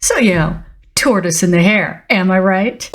So, tortoise in the hare, am I right?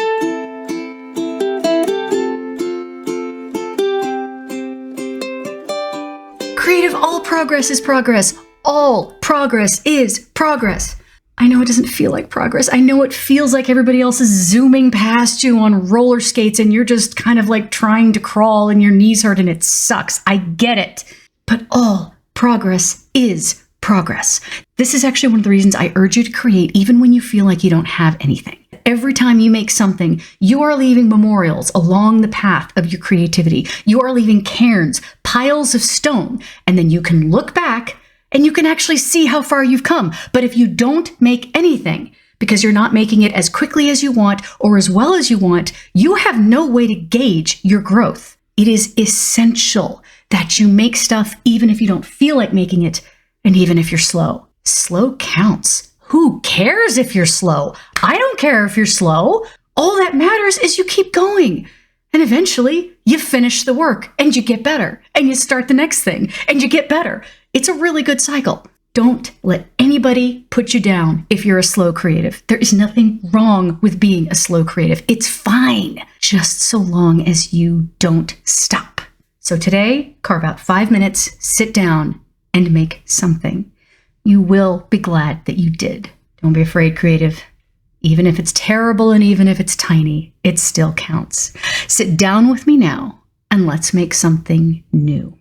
Creative, all progress is progress. All progress is progress. I know it doesn't feel like progress. I know it feels like everybody else is zooming past you on roller skates and you're just kind of like trying to crawl and your knees hurt and it sucks. I get it. But all progress is progress. This is actually one of the reasons I urge you to create even when you feel like you don't have anything. Every time you make something, you are leaving memorials along the path of your creativity. You are leaving cairns, piles of stone, and then you can look back and you can actually see how far you've come. But if you don't make anything, because you're not making it as quickly as you want or as well as you want, you have no way to gauge your growth. It is essential that you make stuff even if you don't feel like making it, and even if you're slow. Slow counts. Who cares if you're slow? I don't care if you're slow. All that matters is you keep going. And eventually you finish the work and you get better and you start the next thing and you get better. It's a really good cycle. Don't let anybody put you down if you're a slow creative. There is nothing wrong with being a slow creative. It's fine, just so long as you don't stop. So today, carve out 5 minutes, sit down, and make something. You will be glad that you did. Don't be afraid, creative. Even if it's terrible and even if it's tiny, it still counts. Sit down with me now and let's make something new.